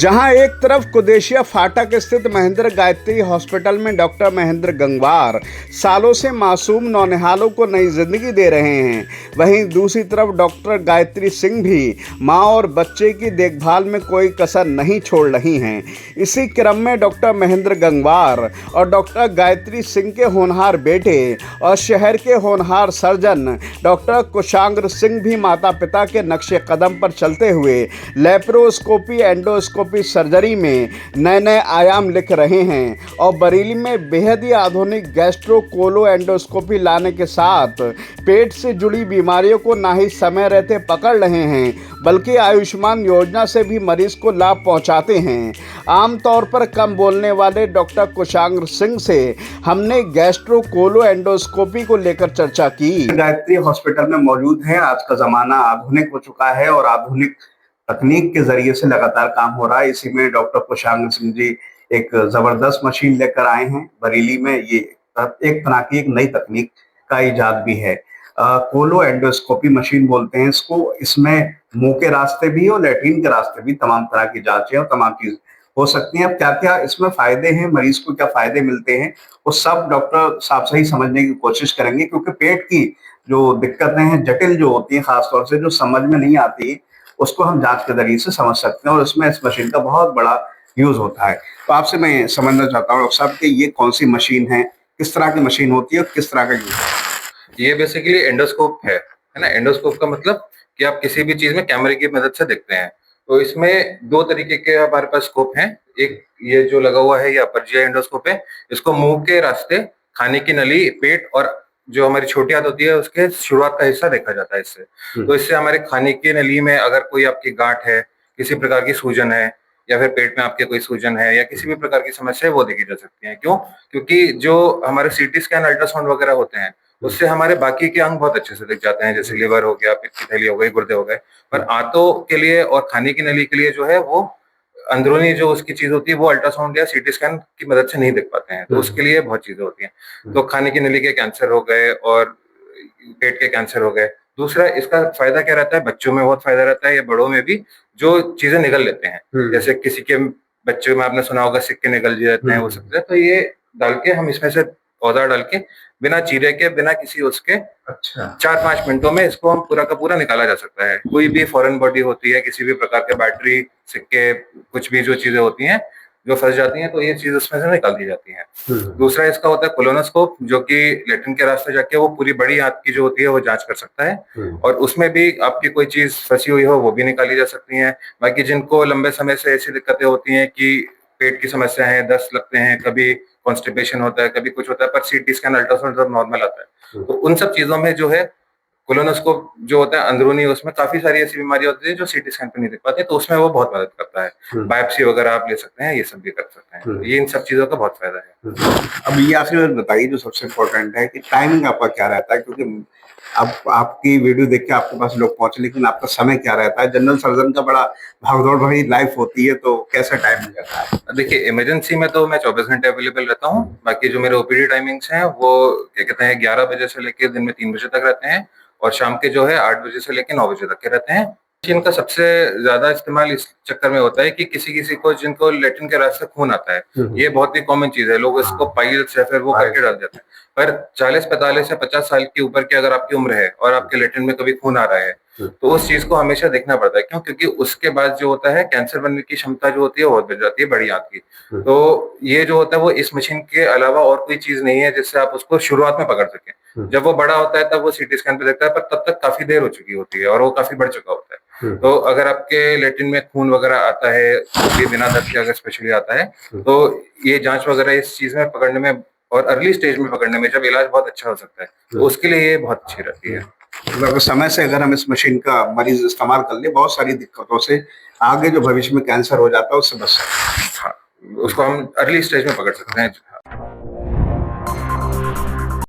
जहां एक तरफ कुदेशिया फाटक स्थित महेंद्र गायत्री हॉस्पिटल में डॉक्टर महेंद्र गंगवार सालों से मासूम नौनिहालों को नई जिंदगी दे रहे हैं, वहीं दूसरी तरफ डॉक्टर गायत्री सिंह भी मां और बच्चे की देखभाल में कोई कसर नहीं छोड़ रही हैं। इसी क्रम में डॉक्टर महेंद्र गंगवार और डॉक्टर गायत्री सिंह के होनहार बेटे और शहर के होनहार सर्जन डॉक्टर कुशांग्र सिंह भी माता पिता के नक्शे कदम पर चलते हुए लेप्रोस्कोपी एंडोस्कोपी सर्जरी में नए नए आयाम लिख रहे हैं और बरेली में बेहद ही आधुनिक गैस्ट्रो कोलो एंडोस्कोपी लाने के साथ पेट से जुड़ी बीमारियों को ना ही समय रहते पकड़ रहे हैं बल्कि आयुष्मान योजना से भी मरीज को लाभ पहुंचाते हैं। आमतौर पर कम बोलने वाले डॉक्टर कुशांग्र सिंह से हमने गैस्ट्रो कोलो एंडोस्कोपी को लेकर चर्चा की। गायत्री हॉस्पिटल में मौजूद है। आज का जमाना आधुनिक हो चुका है और आधुनिक तकनीक के जरिए से लगातार काम हो रहा है। इसी में डॉक्टर कुशांग्र सिंह जी एक जबरदस्त मशीन लेकर आए हैं बरेली में। ये एक तरह की एक नई तकनीक का इजाद भी है। कोलो एंडोस्कोपी मशीन बोलते हैं इसको। इसमें मुंह के रास्ते भी और लैट्रिन के रास्ते भी तमाम तरह की जांचें और तमाम चीज हो सकती हैं। अब क्या क्या इसमें फायदे हैं, मरीज को क्या फायदे मिलते हैं, वो सब डॉक्टर साहब सही समझने की कोशिश करेंगे, क्योंकि पेट की जो दिक्कतें हैं, जटिल जो होती हैं, खासतौर से जो समझ में नहीं आती, उसको हम जांच के जरिए से समझ सकते हैं और इसमें इस मशीन का बहुत बड़ा यूज होता है। तो आपसे मैं समझना चाहता हूँ डॉक्टर साहब कि ये कौन सी मशीन है, किस तरह की मशीन होती है और किस तरह का यूज है? ये बेसिकली एंडोस्कोप है ना। एंडोस्कोप का मतलब कि आप किसी भी चीज में कैमरे की मदद से देखते हैं। तो इसमें दो तरीके के हमारे पास स्कोप हैं। एक ये जो लगा हुआ है, ये अपर जीआई एंडोस्कोप है। इसको मुंह के रास्ते खाने की नली, पेट और जो हमारी छोटी आंत होती है उसके शुरुआत का हिस्सा देखा जाता है इससे। तो इससे हमारे खाने की नली में अगर कोई आपकी गांठ है, किसी प्रकार की सूजन है, या फिर पेट में आपके कोई सूजन है, या किसी भी प्रकार की समस्या है, वो देखी जा सकती है। क्यों? क्योंकि जो हमारे सीटी स्कैन, अल्ट्रासाउंड वगैरह होते हैं, उससे हमारे बाकी के अंग बहुत अच्छे से दिख जाते हैं, जैसे लिवर हो गया, पेट की थैली हो गई, गुर्दे हो गए। पर आंतों के लिए और खाने की नली के लिए जो है वो अंदरूनी जो उसकी चीज होती है वो अल्ट्रासाउंड या सीटी स्कैन की मदद से नहीं देख पाते हैं। तो उसके लिए बहुत चीजें होती हैं। तो खाने की नली के कैंसर हो गए और पेट के कैंसर हो गए। दूसरा, इसका फायदा क्या रहता है, बच्चों में बहुत फायदा रहता है या बड़ों में भी, जो चीजें निगल लेते हैं। जैसे किसी के बच्चे में आपने सुना होगा सिक्के निगल जाते हैं, वो सब। तो ये डाल के हम इसमें से औजार डाल के बिना चीरे के, बिना किसी उसके 4-5 मिनटों में इसको हम पूरा का पूरा निकाला जा सकता है। कोई भी फॉरेन बॉडी होती है, किसी भी प्रकार के बैटरी, सिक्के, कुछ भी जो चीजें होती हैं जो फंस जाती हैं, तो ये चीज उसमें से निकाल दी जाती है। दूसरा इसका होता है कोलोनोस्कोप, जो कि लेट्रिन के रास्ते जाके वो पूरी बड़ी आंत की जो होती है वो जांच कर सकता है और उसमें भी आपकी कोई चीज फंसी हुई हो वो भी निकाली जा सकती है। बाकी जिनको लंबे समय से ऐसी दिक्कतें होती हैं कि पेट की समस्या है, दस्त लगते हैं, कभी कॉन्स्टिपेशन होता है, कभी कुछ होता है, पर सीटी स्कैन, अल्ट्रासाउंड सब नॉर्मल आता है, तो उन सब चीजों में जो है कोलोनोस्कोप जो होता है अंदरूनी, उसमें काफी सारी ऐसी बीमारी होती है जो सीटी स्कैन पे नहीं दिख पाती, तो उसमें वो बहुत मदद करता है। बायोप्सी वगैरह आप ले सकते हैं, ये सब भी कर सकते हैं। ये इन सब चीजों का बहुत फायदा है। अब ये आखिर बताइए, जो सबसे इम्पोर्टेंट है कि टाइमिंग आपका क्या रहता है, क्योंकि अब आपकी वीडियो देख के आपके पास लोग पहुंचे, लेकिन आपका समय क्या रहता है? जनरल सर्जन का बड़ा भागदौड़ भरी लाइफ होती है, तो कैसा टाइम मिल जाता है? देखिए, इमरजेंसी में तो मैं 24 घंटे अवेलेबल रहता हूँ। बाकी जो मेरे ओपीडी टाइमिंग्स हैं वो क्या कहते हैं 11 बजे से लेकर दिन में 3 बजे तक रहते हैं और शाम के जो है 8 बजे से लेकर 9 बजे तक के रहते हैं। मशीन का सबसे ज्यादा इस्तेमाल इस चक्कर में होता है कि किसी को जिनको लेट्रिन के रास्ते खून आता है, ये बहुत ही कॉमन चीज है, लोग इसको पाइल्स या फिर वो करके डाल देते हैं। पर 40, 45 या 50 साल के ऊपर की अगर आपकी उम्र है और आपके लेट्रिन में कभी खून आ रहा है, तो उस चीज को हमेशा देखना पड़ता है। क्यों? क्योंकि उसके बाद जो होता है कैंसर बनने की क्षमता जो होती है वो बढ़ जाती है, बड़ी आंत की। तो ये जो होता है वो इस मशीन के अलावा और कोई चीज नहीं है जिससे आप उसको शुरुआत में पकड़ सकें। जब वो बड़ा होता है तब वो सीटी स्कैन पे देखता है, पर तब तक काफी देर हो चुकी होती है और वो काफी बढ़ चुका होता है। तो अगर आपके लेट्रिन में खून वगैरह आता है, ये बिना दर्द के अगर स्पेशली आता है, तो ये जांच वगैरह इस चीज में पकड़ने में और अर्ली स्टेज में पकड़ने में जब इलाज बहुत अच्छा हो सकता है, तो उसके लिए ये बहुत अच्छी रहती है। मतलब समय से अगर हम इस मशीन का मरीज इस्तेमाल कर ले, बहुत सारी दिक्कतों से आगे जो भविष्य में कैंसर हो जाता है उससे बच सकते हैं। हाँ, उसको हम अर्ली स्टेज में पकड़ सकते हैं।